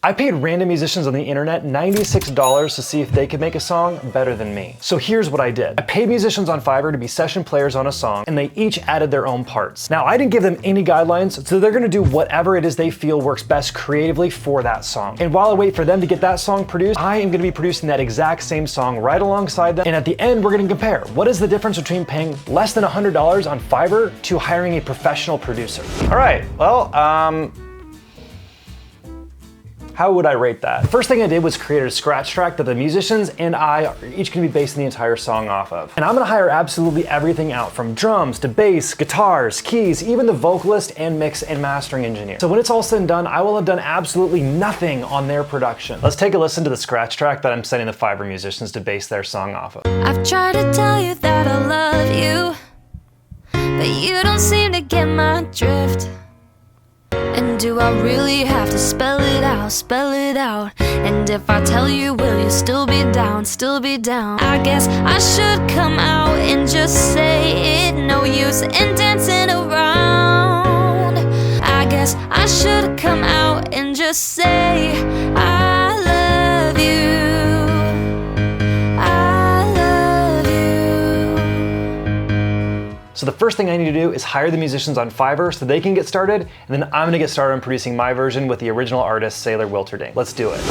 I paid random musicians on the internet $96 to see if they could make a song better than me. So here's what I did. I paid musicians on Fiverr to be session players on a song, and they each added their own parts. Now, I didn't give them any guidelines, so they're gonna do whatever it is they feel works best creatively for that song. And while I wait for them to get that song produced, I am gonna be producing that exact same song right alongside them. And at the end, we're gonna compare. What is the difference between paying less than $100 on Fiverr to hiring a professional producer? All right, well, how would I rate that? The first thing I did was create a scratch track that the musicians and I are each gonna be basing the entire song off of. And I'm gonna hire absolutely everything out, from drums to bass, guitars, keys, even the vocalist and mix and mastering engineer. So when it's all said and done, I will have done absolutely nothing on their production. Let's take a listen to the scratch track that I'm sending the Fiverr musicians to base their song off of. I've tried to tell you that I love you, but you don't seem to get my drift. And do I really have to spell it out, spell it out? And if I tell you, will you still be down, still be down? I guess I should come out and just say it, no use in dancing around. I guess I should come out and just say I love you. So the first thing I need to do is hire the musicians on Fiverr so they can get started, and then I'm gonna get started on producing my version with the original artist, Sailor Wilterding. Let's do it.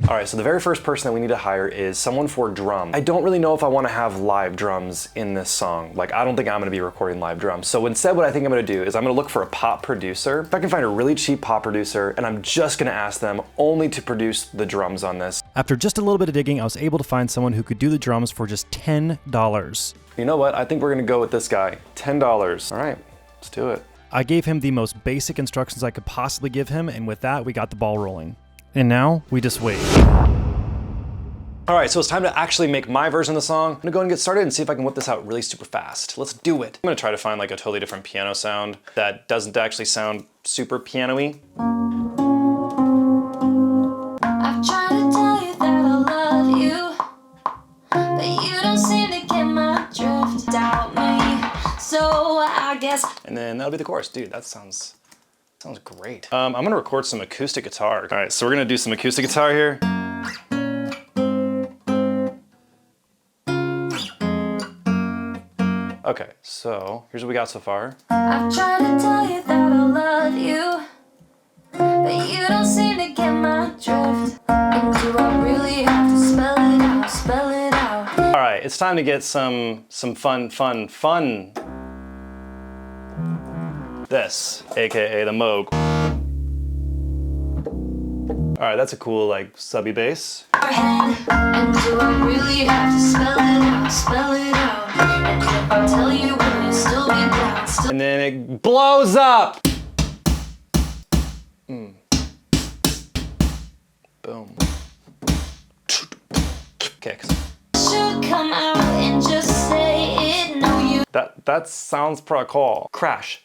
All right, so the very first person that we need to hire is someone for drum. I don't really know if I wanna have live drums in this song. Like, I don't think I'm gonna be recording live drums. So instead, what I think I'm gonna do is I'm gonna look for a pop producer. If I can find a really cheap pop producer, and I'm just gonna ask them only to produce the drums on this. After just a little bit of digging, I was able to find someone who could do the drums for just $10. You know what? I think we're gonna go with this guy. $10. All right, let's do it. I gave him the most basic instructions I could possibly give him, and with that, we got the ball rolling. And now, we just wait. All right, so it's time to actually make my version of the song. I'm gonna go and get started and see if I can whip this out really super fast. Let's do it. I'm gonna try to find like a totally different piano sound that doesn't actually sound super piano-y. I've tried to tell you that I love you, but you don't seem to get my drift. Doubt me, so I guess. And then that'll be the chorus. Dude, that sounds great. I'm gonna record some acoustic guitar. All right, so we're gonna do some acoustic guitar here. Okay, so here's what we got so far. I've tried to tell you that I love you, but you don't seem to get my drift. And do I really have to spell it out, spell it out? All right, it's time to get some fun. This, AKA the Moog. All right, that's a cool like subby bass. And do I really have to spell it out, spell it out? And if I tell you, will you still be down, still? And then it blows up. Boom. Kicks. Should come out and just say it, no you. That sounds pretty cool. Crash.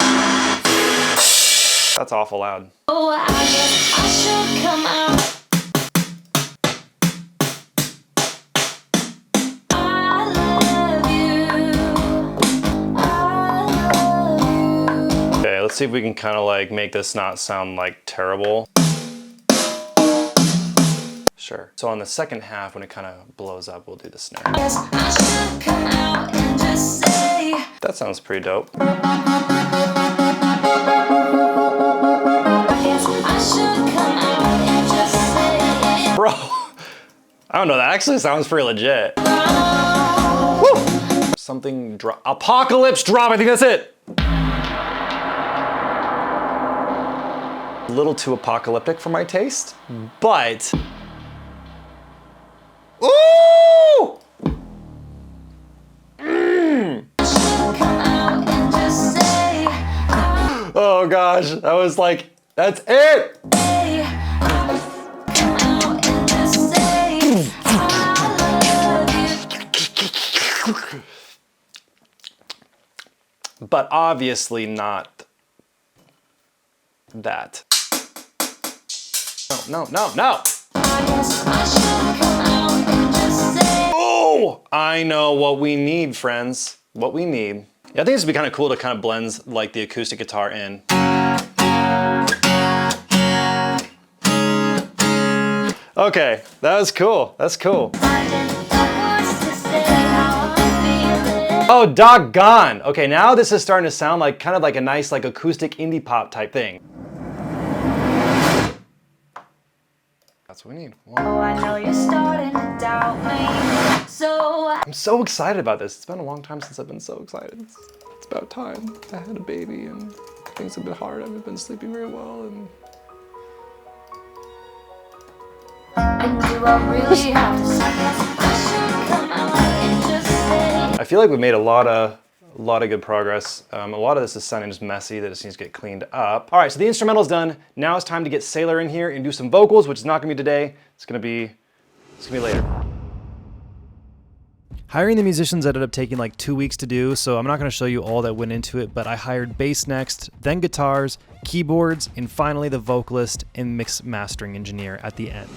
That's awful loud. Oh, I guess I should come out. I love you. I love you. Okay, let's see if we can kind of like make this not sound like terrible. Sure. So on the second half, when it kind of blows up, we'll do the snare. I guess I should come out and just say. That sounds pretty dope. I guess I should come out and just say it. Bro, I don't know, that actually sounds pretty legit. Woo! Something drop. Apocalypse drop, I think that's it. A little too apocalyptic for my taste, but. Ooh! Oh gosh, that was like, that's it! But obviously not that. No. Oh, I know what we need, friends. What we need. Yeah, I think this would be kind of cool to kind of blend like the acoustic guitar in. Okay, that was cool. That's cool. Oh, doggone. Okay, now this is starting to sound like kind of like a nice like acoustic indie pop type thing. That's what we need. Oh, I know you're starting to doubt me. I'm so excited about this. It's been a long time since I've been so excited. It's about time. I had a baby and things have been hard. I haven't been sleeping very well And do I really have to say I should come out and just say I feel like we've made a lot of good progress. A lot of this is sounding just messy that just needs to get cleaned up. All right, so the instrumental's done. Now it's time to get Sailor in here and do some vocals, which is not gonna be today. It's gonna be later. Hiring the musicians ended up taking like 2 weeks to do, so I'm not going to show you all that went into it, but I hired bass next, then guitars, keyboards, and finally the vocalist and mix mastering engineer at the end.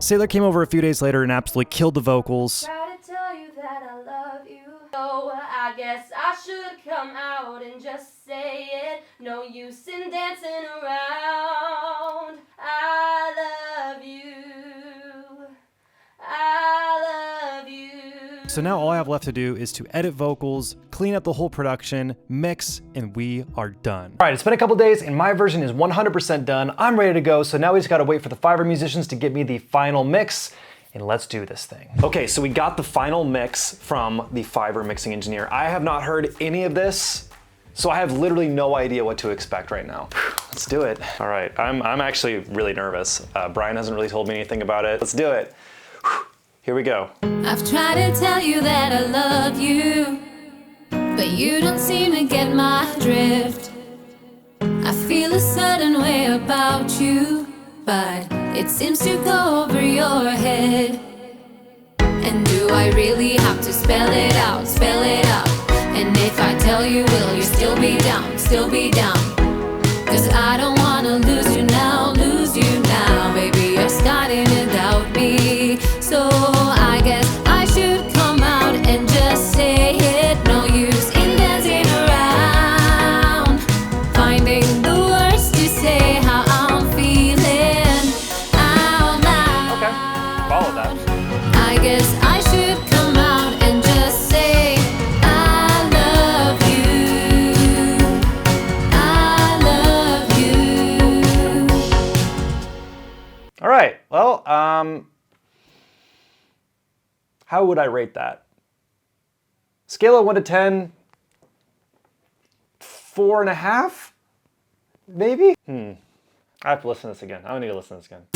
Sailor came over a few days later and absolutely killed the vocals. Try to tell you that I love you. So I guess I should come out and just say it. No use in dancing around. I love you. I love you. So now all I have left to do is to edit vocals, clean up the whole production, mix, and we are done. All right, it's been a couple days and my version is 100% done. I'm ready to go, so now we just gotta wait for the Fiverr musicians to get me the final mix, and let's do this thing. Okay, so we got the final mix from the Fiverr mixing engineer. I have not heard any of this, so I have literally no idea what to expect right now. Let's do it. All right, I'm actually really nervous. Brian hasn't really told me anything about it. Let's do it. Here we go. I've tried to tell you that I love you, but you don't seem to get my drift. I feel a certain way about you, but it seems to go over your head. And do I really have to spell it out, spell it out? And if I tell you, will you still be down, still be down? Cause I don't wanna lose you now, baby, you're starting to doubt me. So I guess I should come out and just say it. No use in dancing around, finding the words to say how I'm feeling out loud. Okay, follow that. I guess I should come out and just say I love you. I love you. All right, well, how would I rate that? Scale of 1 to 10, 4.5? Maybe? I have to listen to this again. I don't need to listen to this again.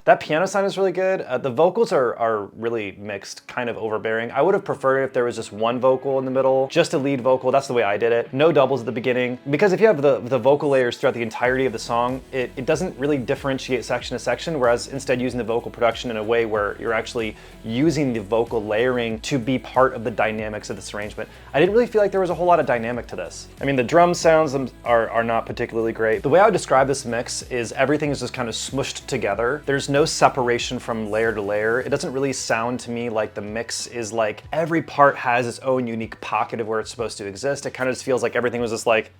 That piano sound is really good. The vocals are really mixed, kind of overbearing. I would have preferred if there was just one vocal in the middle, just a lead vocal. That's the way I did it. No doubles at the beginning. Because if you have the vocal layers throughout the entirety of the song, it doesn't really differentiate section to section, whereas instead using the vocal production in a way where you're actually using the vocal layering to be part of the dynamics of this arrangement. I didn't really feel like there was a whole lot of dynamic to this. I mean, the drum sounds are not particularly great. The way I would describe this mix is everything is just kind of smushed together. There's no separation from layer to layer. It doesn't really sound to me like the mix is like every part has its own unique pocket of where it's supposed to exist. It kind of just feels like everything was just like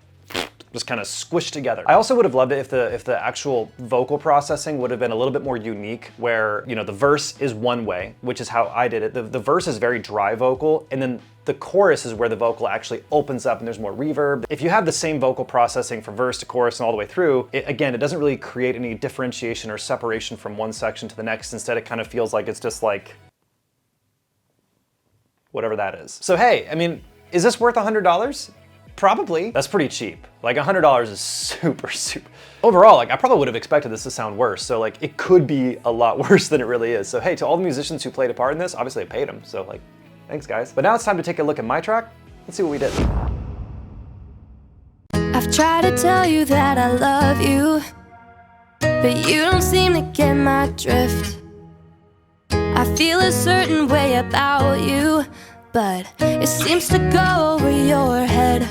just kind of squished together. I also would have loved it if the actual vocal processing would have been a little bit more unique, where, you know, the verse is one way, which is how I did it. The verse is very dry vocal, and then the chorus is where the vocal actually opens up and there's more reverb. If you have the same vocal processing from verse to chorus and all the way through, it doesn't really create any differentiation or separation from one section to the next. Instead, it kind of feels like it's just like whatever that is. So hey, I mean, is this worth $100? Probably. That's pretty cheap. Like $100 is super. Overall, like I probably would have expected this to sound worse. So like it could be a lot worse than it really is. So hey, to all the musicians who played a part in this, obviously I paid them. So like, thanks guys. But now it's time to take a look at my track. Let's see what we did. I've tried to tell you that I love you, but you don't seem to get my drift. I feel a certain way about you, but it seems to go over your head.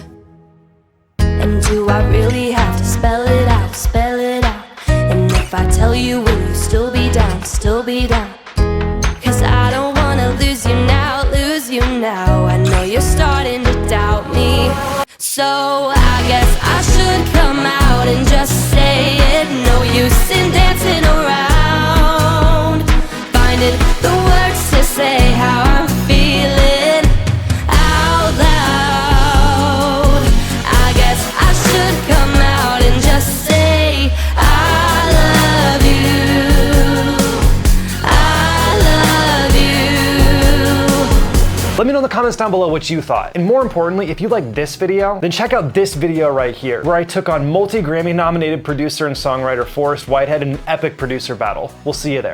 And do I really have to spell it out, spell it out? And if I tell you, will you still be down, still be down? Cause I don't wanna lose you now, lose you now. I know you're starting to doubt me. So I guess I should come out and just say it. No comments down below what you thought. And more importantly, if you like this video, then check out this video right here, where I took on multi-Grammy nominated producer and songwriter Forrest Whitehead in an epic producer battle. We'll see you there.